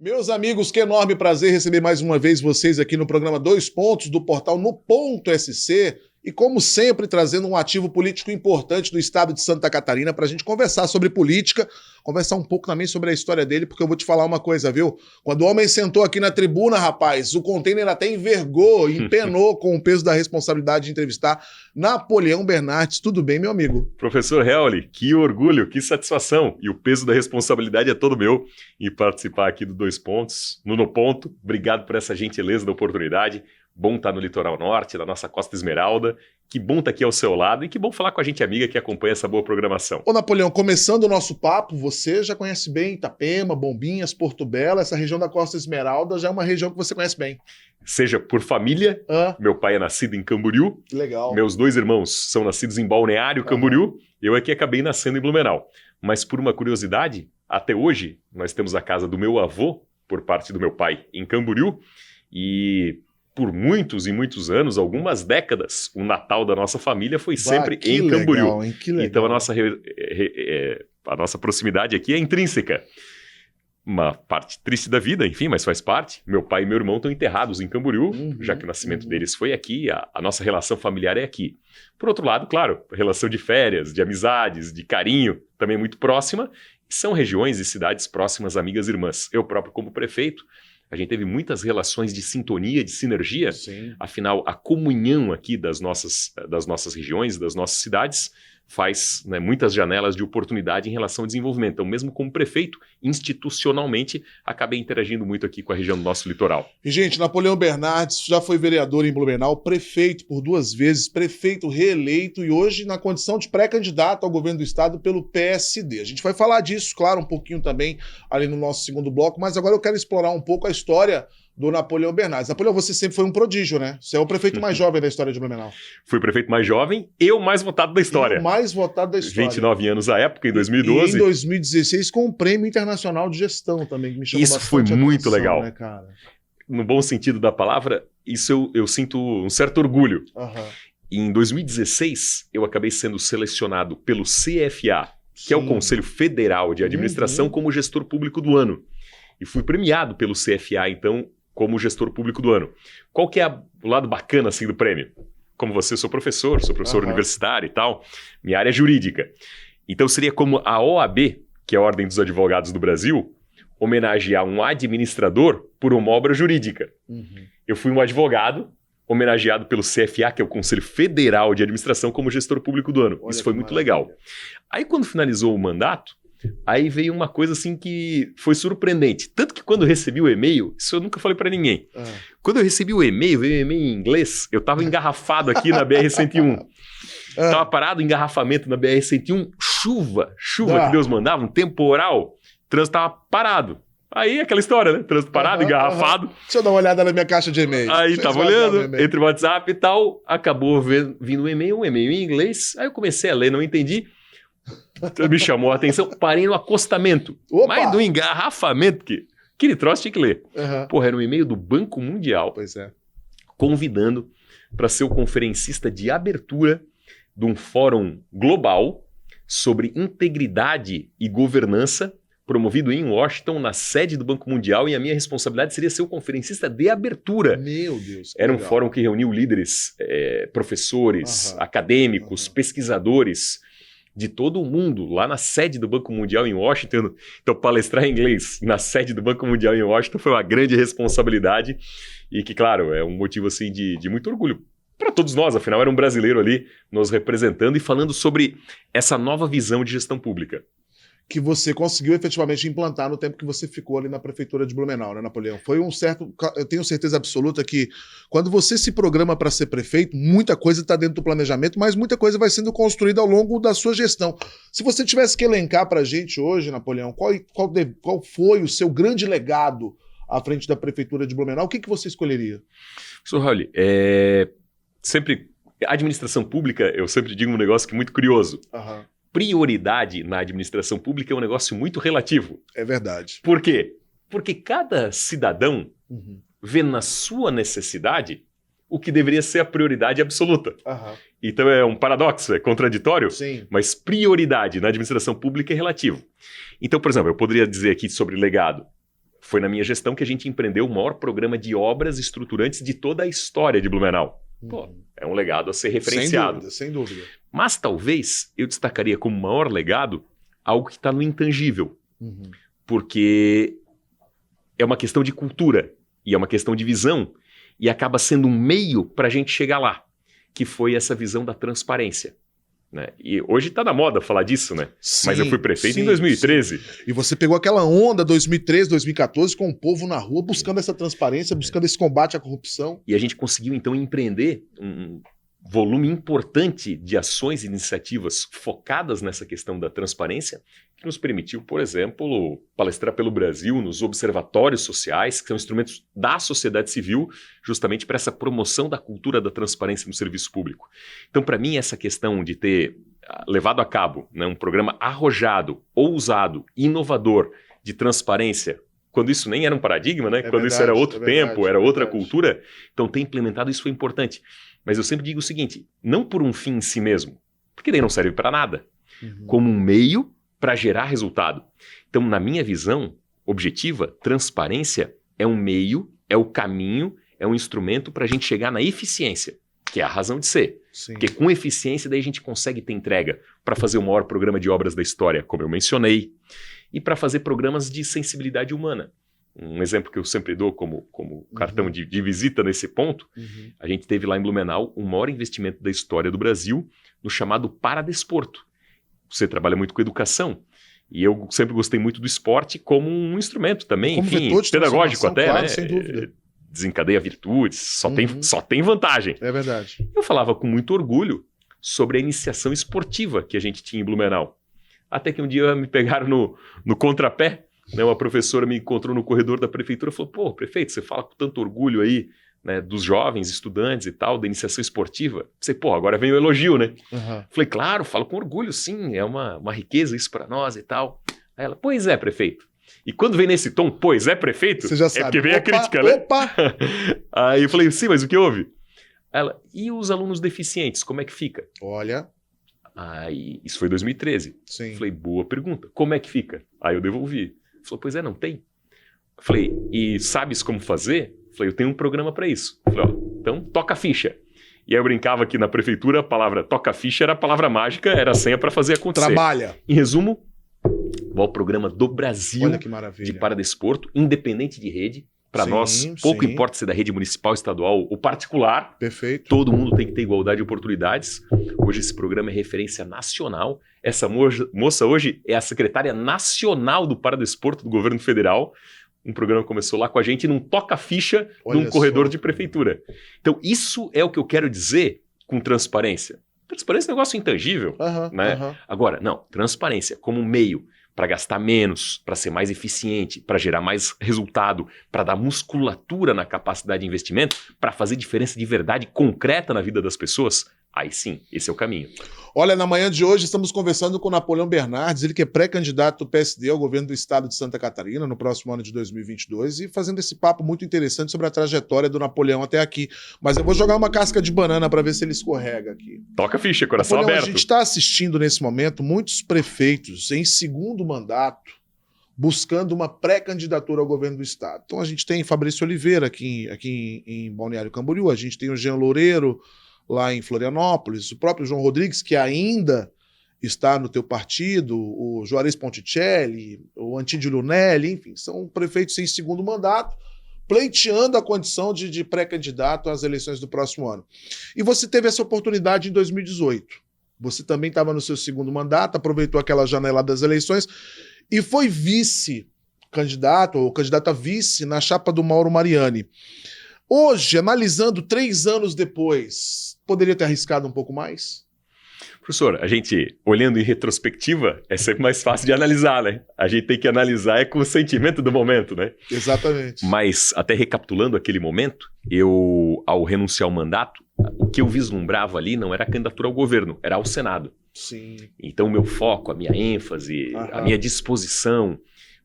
Meus amigos, que enorme prazer receber mais uma vez vocês aqui no programa Dois Pontos do portal No Ponto SC e, como sempre, trazendo um ativo político importante do estado de Santa Catarina para a gente conversar sobre política, conversar um pouco também sobre a história dele, porque eu vou te falar uma coisa, viu? Quando o homem sentou aqui na tribuna, rapaz, o container até envergou, empenou com o peso da responsabilidade de entrevistar Napoleão Bernardes. Tudo bem, meu amigo? Professor Helli, que orgulho, que satisfação. E o peso da responsabilidade é todo meu em participar aqui do Dois Pontos, no Ponto. Obrigado por essa gentileza da oportunidade. Bom estar no Litoral Norte, na nossa Costa Esmeralda. Que bom estar aqui ao seu lado e que bom falar com a gente amiga que acompanha essa boa programação. Ô Napoleão, começando o nosso papo, você já conhece bem Itapema, Bombinhas, Porto Belo, essa região da Costa Esmeralda já é uma região que você conhece bem. Seja por família, meu pai é nascido em Camboriú, que legal. Meus dois irmãos são nascidos em Balneário Camboriú, eu aqui acabei nascendo em Blumenau. Mas por uma curiosidade, até hoje nós temos a casa do meu avô, por parte do meu pai, em Camboriú, e por muitos e muitos anos, algumas décadas, o Natal da nossa família foi sempre em Camboriú. Legal, hein? Que legal. Então a nossa proximidade aqui é intrínseca. Uma parte triste da vida, enfim, mas faz parte. Meu pai e meu irmão estão enterrados em Camboriú, já que o nascimento deles foi aqui, a nossa relação familiar é aqui. Por outro lado, claro, a relação de férias, de amizades, de carinho, também muito próxima. São regiões e cidades próximas, amigas e irmãs. Eu próprio, como prefeito, a gente teve muitas relações de sintonia, de sinergia. Sim. Afinal, a comunhão aqui das nossas regiões, das nossas cidades, faz muitas janelas de oportunidade em relação ao desenvolvimento. Então, mesmo como prefeito, institucionalmente, acabei interagindo muito aqui com a região do nosso litoral. E, gente, Napoleão Bernardes já foi vereador em Blumenau, prefeito por 2 vezes, prefeito reeleito e hoje na condição de pré-candidato ao governo do estado pelo PSD. A gente vai falar disso, claro, um pouquinho também ali no nosso segundo bloco, mas agora eu quero explorar um pouco a história do Napoleão Bernardes. Napoleão, você sempre foi um prodígio, né? Você é o prefeito mais jovem da história de Blumenau. Fui prefeito mais jovem e o mais votado da história. O mais votado da história. 29 anos à época, em 2012. E em 2016 com o Prêmio Internacional de Gestão também, que me chamou Isso bastante foi muito atenção, legal. Né, cara? No bom sentido da palavra, isso eu sinto um certo orgulho. Em 2016, eu acabei sendo selecionado pelo CFA, que é o Conselho Federal de Administração, como gestor público do ano. E fui premiado pelo CFA, então, como gestor público do ano. Qual que é o lado bacana assim, do prêmio? Como você, sou professor universitário e tal, minha área é jurídica. Então seria como a OAB, que é a Ordem dos Advogados do Brasil, homenagear um administrador por uma obra jurídica. Eu fui um advogado homenageado pelo CFA, que é o Conselho Federal de Administração, como gestor público do ano. Isso foi muito legal. Aí quando finalizou o mandato, aí veio uma coisa assim que foi surpreendente. Tanto que quando eu recebi o e-mail, isso eu nunca falei pra ninguém. Quando eu recebi o e-mail, veio um e-mail em inglês, eu tava engarrafado aqui na BR-101. Tava parado, engarrafamento na BR-101, chuva que Deus mandava, um temporal, o trânsito tava parado. Aí aquela história, né? Trânsito parado, engarrafado. Deixa eu dar uma olhada na minha caixa de e-mail. Aí tava olhando, entre o WhatsApp e tal, acabou vindo um e-mail em inglês, aí eu comecei a ler, não entendi. Me chamou a atenção, parei no acostamento. Mas do engarrafamento, que aquele troço tinha que ler. Porra, era um e-mail do Banco Mundial, convidando para ser o conferencista de abertura de um fórum global sobre integridade e governança, promovido em Washington, na sede do Banco Mundial, e a minha responsabilidade seria ser o conferencista de abertura. Meu Deus. Era um fórum que reuniu líderes, professores, acadêmicos, pesquisadores, de todo o mundo, lá na sede do Banco Mundial em Washington. Então, palestrar em inglês na sede do Banco Mundial em Washington foi uma grande responsabilidade e que, claro, é um motivo assim, de muito orgulho para todos nós. Afinal, era um brasileiro ali nos representando e falando sobre essa nova visão de gestão pública. Que você conseguiu efetivamente implantar no tempo que você ficou ali na prefeitura de Blumenau, né, Napoleão? Foi um certo... Eu tenho certeza absoluta que quando você se programa para ser prefeito, muita coisa está dentro do planejamento, mas muita coisa vai sendo construída ao longo da sua gestão. Se você tivesse que elencar para a gente hoje, Napoleão, qual foi o seu grande legado à frente da prefeitura de Blumenau, o que você escolheria? Sr. Raul, sempre... A administração pública, eu sempre digo um negócio que é muito curioso. Prioridade na administração pública é um negócio muito relativo. É verdade. Por quê? Porque cada cidadão vê na sua necessidade o que deveria ser a prioridade absoluta. Então é um paradoxo, é contraditório, mas prioridade na administração pública é relativo. Então, por exemplo, eu poderia dizer aqui sobre legado. foi na minha gestão que a gente empreendeu o maior programa de obras estruturantes de toda a história de Blumenau. Pô, é um legado a ser referenciado. Sem dúvida. Mas talvez eu destacaria como maior legado algo que está no intangível. Porque é uma questão de cultura e é uma questão de visão e acaba sendo um meio para a gente chegar lá, que foi essa visão da transparência. Né? E hoje está na moda falar disso, né? Sim, mas eu fui prefeito em 2013. Sim. E você pegou aquela onda 2013, 2014 com o povo na rua buscando essa transparência, buscando esse combate à corrupção. E a gente conseguiu então empreender um volume importante de ações e iniciativas focadas nessa questão da transparência, que nos permitiu, por exemplo, palestrar pelo Brasil nos observatórios sociais, que são instrumentos da sociedade civil, justamente para essa promoção da cultura da transparência no serviço público. Então, para mim, essa questão de ter levado a cabo, né, um programa arrojado, ousado, inovador de transparência, quando isso nem era um paradigma, né? Quando isso era outro tempo, era outra cultura, então ter implementado isso foi importante. Mas eu sempre digo o seguinte, não por um fim em si mesmo, porque daí não serve para nada, como um meio para gerar resultado. Então, na minha visão objetiva, transparência é um meio, é o caminho, é um instrumento para a gente chegar na eficiência, que é a razão de ser. Sim. Porque com eficiência daí a gente consegue ter entrega para fazer o maior programa de obras da história, como eu mencionei, e para fazer programas de sensibilidade humana. Um exemplo que eu sempre dou como cartão de visita nesse ponto, a gente teve lá em Blumenau o maior investimento da história do Brasil no chamado Paradesporto. Você trabalha muito com educação e eu sempre gostei muito do esporte como um instrumento também, como enfim, pedagógico até, claro, né? Sem dúvida. Desencadeia virtudes, só tem vantagem. É verdade. Eu falava com muito orgulho sobre a iniciação esportiva que a gente tinha em Blumenau. Até que um dia me pegaram no contrapé, né, uma professora me encontrou no corredor da prefeitura e falou, pô, prefeito, você fala com tanto orgulho aí, né, dos jovens, estudantes e tal, da iniciação esportiva. Você, pô, agora vem o elogio, né? Falei, claro, falo com orgulho, sim, é uma riqueza isso para nós e tal. Aí ela, pois é, prefeito. E quando vem nesse tom, pois é, prefeito, você já sabe. É porque vem a crítica, né? Aí eu falei, sim, mas o que houve? Ela, e os alunos deficientes, como é que fica? Olha... Aí, isso foi em 2013. Sim. Falei, boa pergunta. Como é que fica? Aí eu devolvi. Falou, pois é, não tem. Falei, e sabes como fazer? Falei, eu tenho um programa para isso. Falei, ó, então toca a ficha. E aí eu brincava que na prefeitura a palavra toca a ficha era a palavra mágica, era a senha para fazer acontecer. Trabalha. Em resumo, o maior programa do Brasil de paradesporto, independente de rede. Para nós, pouco importa se é da rede municipal, estadual ou particular. Perfeito. Todo mundo tem que ter igualdade de oportunidades. Hoje esse programa é referência nacional. Essa moça hoje é a secretária nacional do Paradesporto do governo federal. Um programa que começou lá com a gente num toca-ficha num corredor de prefeitura. Então isso é o que eu quero dizer com transparência. Transparência é um negócio intangível, né? Agora, não, transparência como meio para gastar menos, para ser mais eficiente, para gerar mais resultado, para dar musculatura na capacidade de investimento, para fazer diferença de verdade concreta na vida das pessoas, aí sim, esse é o caminho. Olha, na manhã de hoje estamos conversando com o Napoleão Bernardes, ele que é pré-candidato do PSD ao governo do estado de Santa Catarina no próximo ano de 2022 e fazendo esse papo muito interessante sobre a trajetória do Napoleão até aqui. Mas eu vou jogar uma casca de banana para ver se ele escorrega aqui. Toca a ficha, coração Napoleão, aberto. A gente está assistindo nesse momento muitos prefeitos em segundo mandato buscando uma pré-candidatura ao governo do estado. Então a gente tem Fabrício Oliveira aqui em Balneário Camboriú, a gente tem o Jean Loureiro lá em Florianópolis, o próprio João Rodrigues, que ainda está no teu partido, o Juarez Ponticelli, o Antídio Lunelli, enfim, são prefeitos em segundo mandato, pleiteando a condição de pré-candidato às eleições do próximo ano. E você teve essa oportunidade em 2018. Você também estava no seu segundo mandato, aproveitou aquela janela das eleições e foi vice-candidato, ou candidato a vice, na chapa do Mauro Mariani. Hoje, analisando 3 anos depois, poderia ter arriscado um pouco mais? Professor, a gente, olhando em retrospectiva, é sempre mais fácil de analisar, né? A gente tem que analisar com o sentimento do momento, né? Exatamente. Mas, até recapitulando aquele momento, eu, ao renunciar ao mandato, o que eu vislumbrava ali não era a candidatura ao governo, era ao Senado. Sim. Então, o meu foco, a minha ênfase, a minha disposição,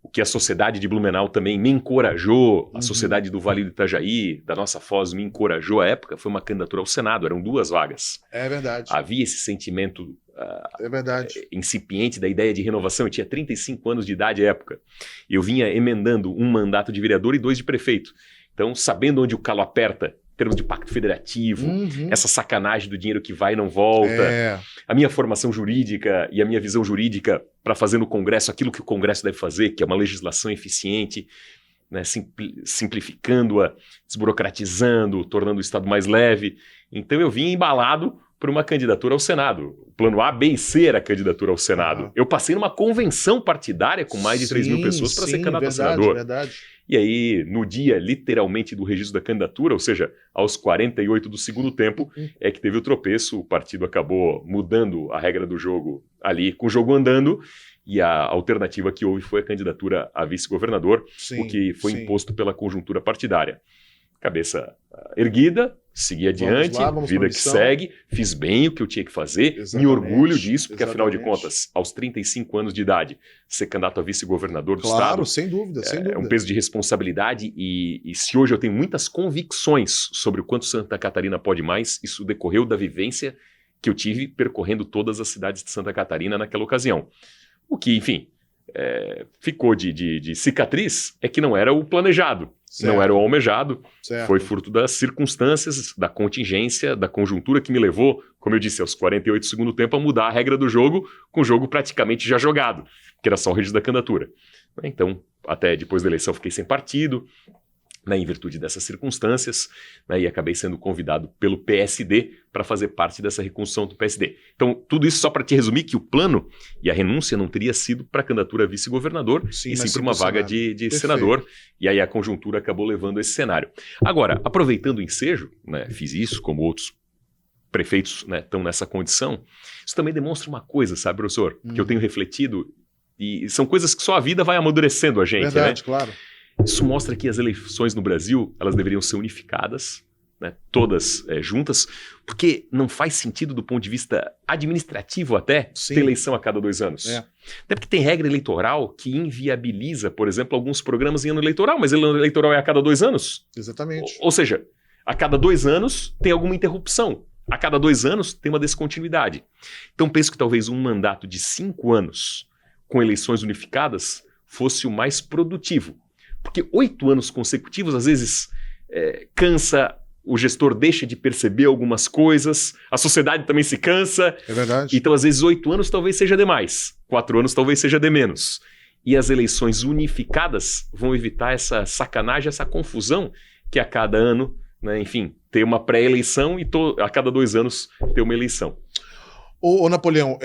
o que a sociedade de Blumenau também me encorajou, a sociedade do Vale do Itajaí, da nossa Foz, me encorajou à época, foi uma candidatura ao Senado, eram 2 vagas. É verdade. Havia esse sentimento é verdade. Incipiente da ideia de renovação. Eu tinha 35 anos de idade à época. Eu vinha emendando um mandato de vereador e 2 de prefeito. Então, sabendo onde o calo aperta, em termos de pacto federativo, essa sacanagem do dinheiro que vai e não volta, a minha formação jurídica e a minha visão jurídica para fazer no Congresso aquilo que o Congresso deve fazer, que é uma legislação eficiente, né, simplificando-a, desburocratizando, tornando o Estado mais leve. Então eu vim embalado por uma candidatura ao Senado. O plano A, B e C era a candidatura ao Senado. Eu passei numa convenção partidária com mais de 3 mil pessoas para ser candidato a senador. Verdade. E aí, no dia, literalmente, do registro da candidatura, ou seja, aos 48 do segundo tempo, é que teve o tropeço, o partido acabou mudando a regra do jogo ali, com o jogo andando, e a alternativa que houve foi a candidatura a vice-governador, o que foi imposto pela conjuntura partidária. Cabeça erguida, segui adiante, vida que segue, fiz bem o que eu tinha que fazer, me orgulho disso, porque afinal de contas, aos 35 anos de idade, ser candidato a vice-governador do Estado... Claro, sem dúvida, sem dúvida. É um peso de responsabilidade e se hoje eu tenho muitas convicções sobre o quanto Santa Catarina pode mais, isso decorreu da vivência que eu tive percorrendo todas as cidades de Santa Catarina naquela ocasião. O que, enfim, ficou de cicatriz é que não era o planejado. Certo. Não era o almejado, foi fruto das circunstâncias, da contingência, da conjuntura que me levou, como eu disse, aos 48 do segundo tempo, a mudar a regra do jogo, com o jogo praticamente já jogado, que era só o registro da candidatura. Então, até depois da eleição, fiquei sem partido, né, em virtude dessas circunstâncias, né, e acabei sendo convidado pelo PSD para fazer parte dessa reconstrução do PSD. Então, tudo isso só para te resumir que o plano e a renúncia não teria sido para a candidatura a vice-governador, e sim para uma vaga de senador, e aí a conjuntura acabou levando a esse cenário. Agora, aproveitando o ensejo, né, fiz isso, como outros prefeitos, né, estão nessa condição, isso também demonstra uma coisa, sabe, professor, que eu tenho refletido, e são coisas que só a vida vai amadurecendo a gente, verdade, né? Claro. Isso mostra que as eleições no Brasil, elas deveriam ser unificadas, né, todas juntas, porque não faz sentido do ponto de vista administrativo até ter eleição a cada 2 anos. Até porque tem regra eleitoral que inviabiliza, por exemplo, alguns programas em ano eleitoral, mas ano eleitoral é a cada 2 anos. Exatamente. Ou seja, a cada 2 anos tem alguma interrupção. A cada 2 anos tem uma descontinuidade. Então penso que talvez um mandato de 5 anos com eleições unificadas fosse o mais produtivo. Porque 8 anos consecutivos, às vezes, cansa, o gestor deixa de perceber algumas coisas, a sociedade também se cansa. É verdade. Então, às vezes, 8 anos talvez seja demais, 4 anos talvez seja de menos. E as eleições unificadas vão evitar essa sacanagem, essa confusão que a cada ano, né, enfim, ter uma pré-eleição e a cada 2 anos ter uma eleição. Ô Napoleão,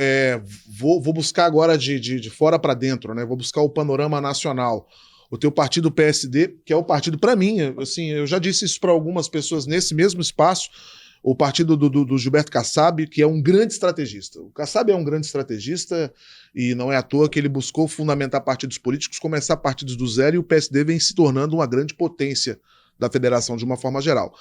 vou buscar agora de fora para dentro, né? Vou buscar o panorama nacional. O teu partido, o PSD, que é o partido, para mim, assim, eu já disse isso para algumas pessoas nesse mesmo espaço, o partido do Gilberto Kassab, que é um grande estrategista. O Kassab é um grande estrategista e não é à toa que ele buscou fundamentar partidos políticos, começar partidos do zero, e o PSD vem se tornando uma grande potência da federação de uma forma geral.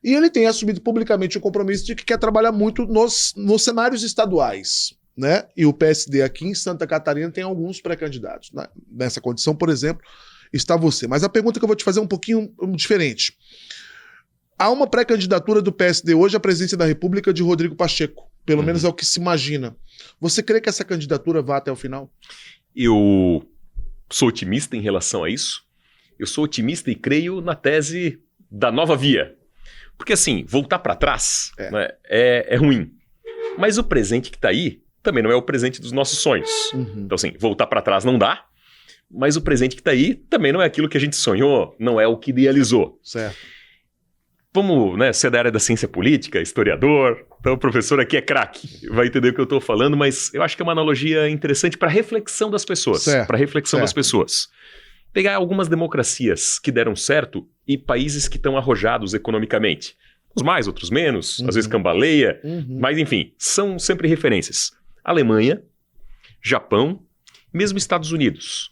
E ele tem assumido publicamente o compromisso de que quer trabalhar muito nos cenários estaduais, né? E o PSD aqui em Santa Catarina tem alguns pré-candidatos, né? Nessa condição, por exemplo, está você. Mas a pergunta que eu vou te fazer é um pouquinho diferente. Há uma pré-candidatura do PSD hoje à presidência da República de Rodrigo Pacheco. Pelo menos é o que se imagina. Você crê que essa candidatura vá até o final? Eu sou otimista em relação a isso. Eu sou otimista e creio na tese da nova via. Porque assim, voltar para trás né, é ruim. Mas o presente que está aí também não é o presente dos nossos sonhos. Então assim, voltar para trás não dá, mas o presente que está aí também não é aquilo que a gente sonhou, não é o que idealizou. Certo. Vamos, né, ser da área da ciência política, historiador, então o professor aqui é craque, vai entender o que eu estou falando, mas eu acho que é uma analogia interessante para a reflexão das pessoas. Para a reflexão das pessoas. Pegar algumas democracias que deram certo e países que estão arrojados economicamente. Uns mais, outros menos, às vezes cambaleia, mas enfim, são sempre referências. Alemanha, Japão, mesmo Estados Unidos.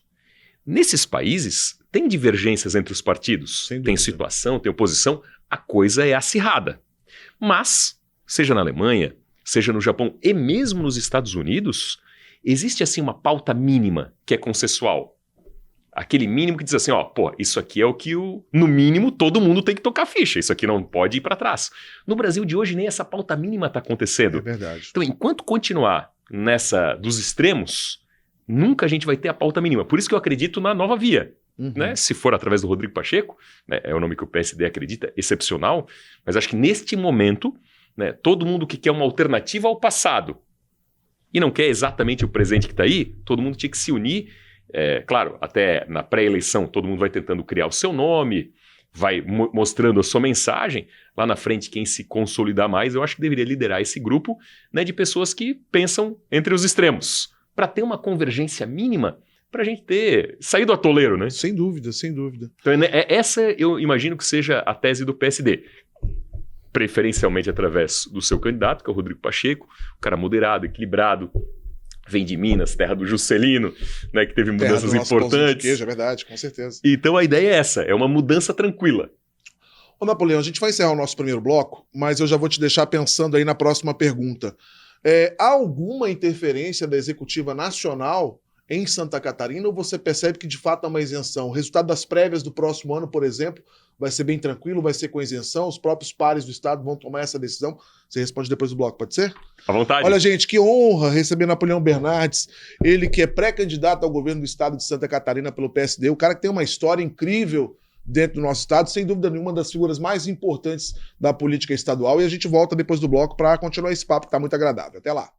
Nesses países, tem divergências entre os partidos, tem situação, tem oposição, a coisa é acirrada. Mas, seja na Alemanha, seja no Japão e mesmo nos Estados Unidos, existe assim uma pauta mínima que é consensual. Aquele mínimo que diz assim, ó, pô, isso aqui é o que, no mínimo, todo mundo tem que tocar ficha. Isso aqui não pode ir para trás. No Brasil de hoje, nem essa pauta mínima está acontecendo. É verdade. Então, enquanto continuar nessa dos extremos, nunca a gente vai ter a pauta mínima. Por isso que eu acredito na nova via. Né? Se for através do Rodrigo Pacheco, né, é o nome que o PSD acredita, excepcional, mas acho que neste momento, né, todo mundo que quer uma alternativa ao passado e não quer exatamente o presente que está aí, todo mundo tinha que se unir. Claro, até na pré-eleição todo mundo vai tentando criar o seu nome, vai mostrando a sua mensagem. Lá na frente, quem se consolidar mais, eu acho que deveria liderar esse grupo, né, de pessoas que pensam entre os extremos, para ter uma convergência mínima, para a gente sair do atoleiro, né? Sem dúvida, sem dúvida. Então, essa eu imagino que seja a tese do PSD. Preferencialmente através do seu candidato, que é o Rodrigo Pacheco, um cara moderado, equilibrado, vem de Minas, terra do Juscelino, né, que teve mudanças importantes. Queijo, é verdade, com certeza. Então a ideia é essa, é uma mudança tranquila. Ô Napoleão, a gente vai encerrar o nosso primeiro bloco, mas eu já vou te deixar pensando aí na próxima pergunta. Há alguma interferência da Executiva Nacional em Santa Catarina ou você percebe que de fato há uma isenção? O resultado das prévias do próximo ano, por exemplo, vai ser bem tranquilo, vai ser com isenção, os próprios pares do Estado vão tomar essa decisão? Você responde depois do bloco, pode ser? À vontade. Olha, gente, que honra receber Napoleão Bernardes, ele que é pré-candidato ao governo do Estado de Santa Catarina pelo PSD, o cara que tem uma história incrível dentro do nosso Estado, sem dúvida nenhuma, uma das figuras mais importantes da política estadual, e a gente volta depois do bloco para continuar esse papo que está muito agradável. Até lá.